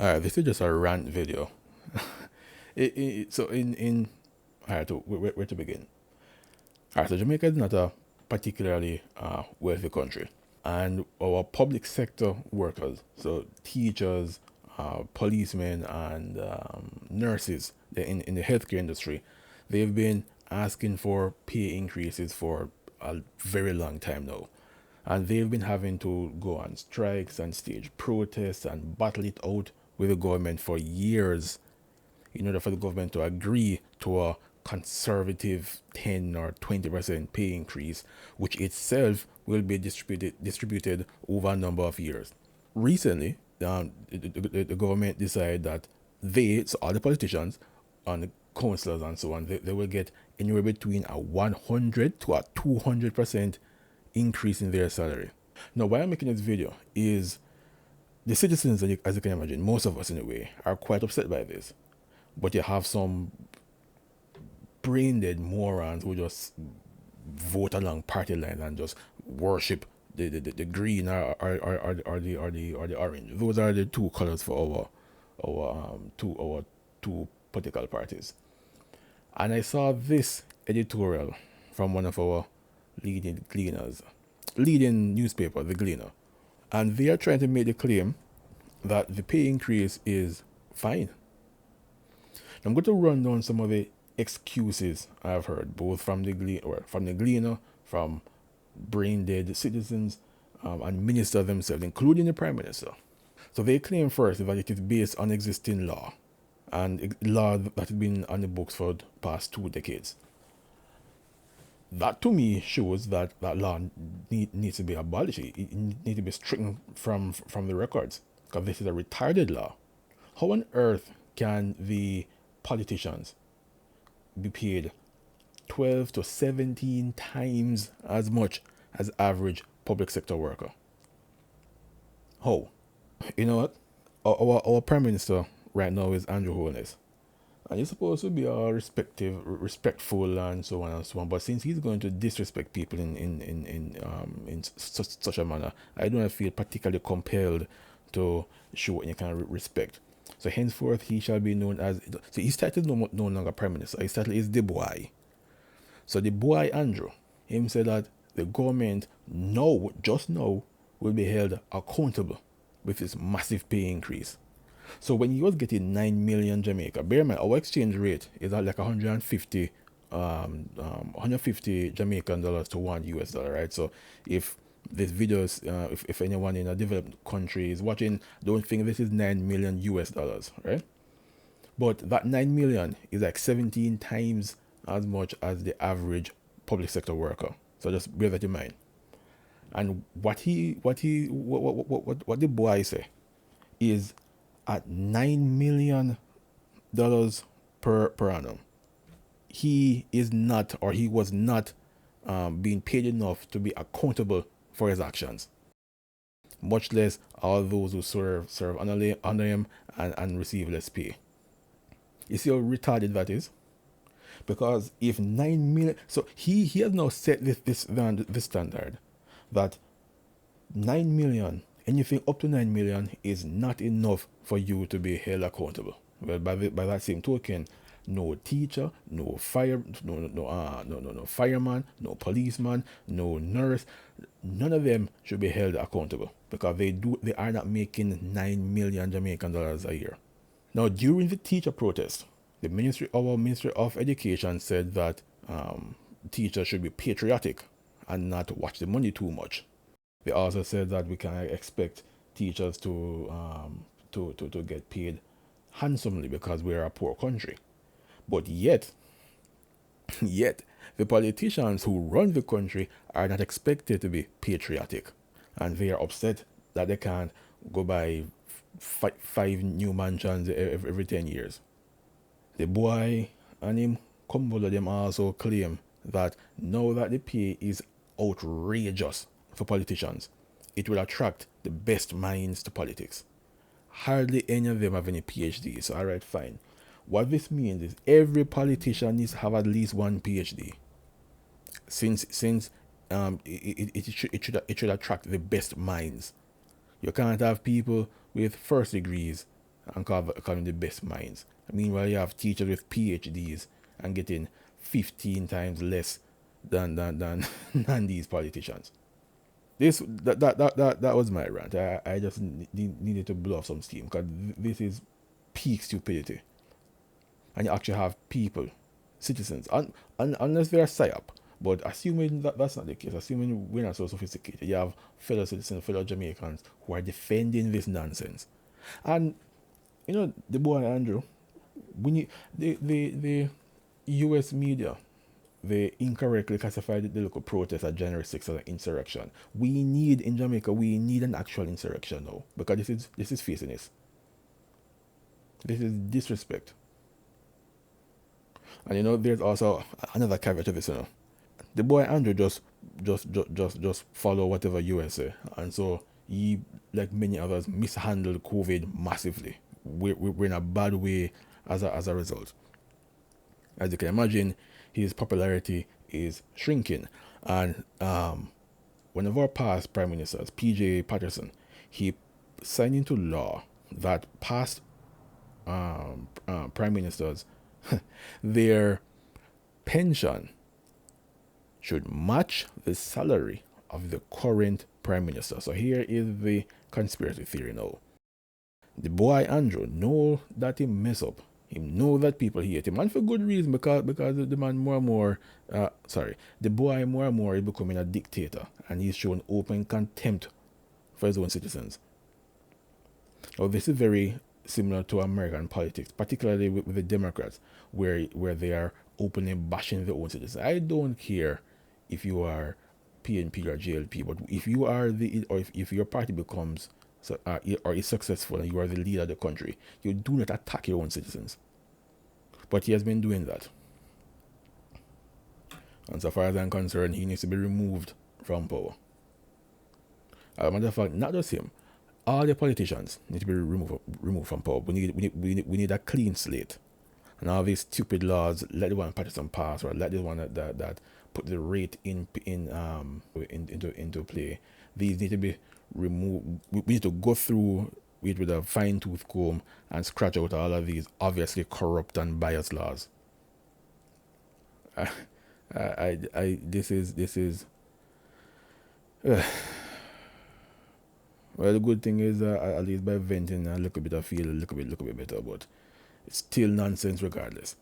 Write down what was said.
Alright, this is just a rant video. So alright, so where to begin? Alright, so Jamaica is not a particularly wealthy country, and our public sector workers, so teachers, policemen, and nurses in the healthcare industry, they've been asking for pay increases for a very long time now. And they've been having to go on strikes and stage protests and battle it out with the government for years in order for the government to agree to a conservative 10 or 20% pay increase, which itself will be distributed over a number of years. Recently, the government decided that so all the politicians and the councillors and so on, they will get anywhere between a 100 to a 200% increase in their salary. Now, why I'm making this video is the citizens, as you can imagine, most of us in a way, are quite upset by this. But you have some brain dead morons who just vote along party lines and just worship the green or the orange. Those are the two colors for our two political parties. And I saw this editorial from one of our leading newspaper, the Gleaner, and they are trying to make the claim that the pay increase is fine. I'm going to run down some of the excuses I've heard, both from the Gleaner, from brain dead citizens, and ministers themselves, including the Prime Minister. So they claim first that it is based on existing law, and law that has been on the books for the past 2 decades. That to me shows that that law needs to be abolished. It needs to be stricken from the records, because this is a retarded law. How on earth can the politicians be paid 12 to 17 times as much as average public sector worker? How? You know what? Our Prime Minister right now is Andrew Holness. And he's supposed to be all respectful and so on and so on. But since he's going to disrespect people in such a manner, I don't feel particularly compelled to show any kind of respect. So henceforth he shall be known as. So his title is no longer Prime Minister. His title is the boy. So the boy Andrew, him said that the government just now, will be held accountable with this massive pay increase. So when he was getting 9 million Jamaica, bear in mind our exchange rate is at like 150 Jamaican dollars to $1 US, right? So if this video is, if anyone in a developed country is watching, don't think this is 9 million US dollars, right? But that 9 million is like 17 times as much as the average public sector worker. So just bear that in mind. And what the boy say is at $9 million per annum, he is not, or he was not, being paid enough to be accountable for his actions, much less all those who serve under him and receive less pay. You see how retarded that is? Because if 9 million, so he has now set this standard that 9 million, anything up to 9 million is not enough for you to be held accountable. Well, by that same token, no teacher, no fireman, no policeman, no nurse, none of them should be held accountable, because they are not making 9 million Jamaican dollars a year. Now, during the teacher protest, our Ministry of Education said that teachers should be patriotic and not watch the money too much. They also said that we can expect teachers to get paid handsomely because we're a poor country. But yet the politicians who run the country are not expected to be patriotic, and they are upset that they can't go buy 5 new mansions every 10 years. The boy and him Kumbulo, them also claim that now that the pay is outrageous for politicians, it will attract the best minds to politics. Hardly any of them have any PhD, so alright, fine. What this means is every politician needs to have at least one PhD. Since it should attract the best minds. You can't have people with first degrees and call them the best minds. Meanwhile, you have teachers with PhDs and getting 15 times less than than these politicians. That was my rant. I just needed to blow off some steam because this is peak stupidity. And you actually have people, citizens, unless they're psyop. But assuming that that's not the case, assuming we're not so sophisticated, you have fellow citizens, fellow Jamaicans who are defending this nonsense. And the boy Andrew, we need the US media, they incorrectly classified the local protest at January 6th as an insurrection. We need in Jamaica, we need an actual insurrection now because this is facing this. This is disrespect. And there's also another caveat to this. The boy Andrew just follow whatever US say, and so he, like many others, mishandled COVID massively. We're in a bad way as a result. As you can imagine, his popularity is shrinking. And one of our past prime ministers, PJ Patterson, he signed into law that past prime ministers, their pension should match the salary of the current prime minister. So here is the conspiracy theory now. The boy Andrew know that he mess up. He know that people hate him, and for good reason, because the man more and more, the boy more and more is becoming a dictator, and he's showing open contempt for his own citizens. Now, this is very similar to American politics, particularly with the Democrats, where they are openly bashing their own citizens. I don't care if you are PNP or JLP, but if you are if your party becomes or is successful and you are the leader of the country, you do not attack your own citizens. But he has been doing that. And so far as I'm concerned, he needs to be removed from power. As a matter of fact, not just him, all the politicians need to be removed from power. We need a clean slate. And all these stupid laws, let the one Patterson pass, or let the one that put the rate into play. These need to be removed. We need to go through it with a fine-tooth comb and scratch out all of these obviously corrupt and biased laws. This is. Well, the good thing is at least by venting a little bit, I feel a little bit better, but it's still nonsense regardless.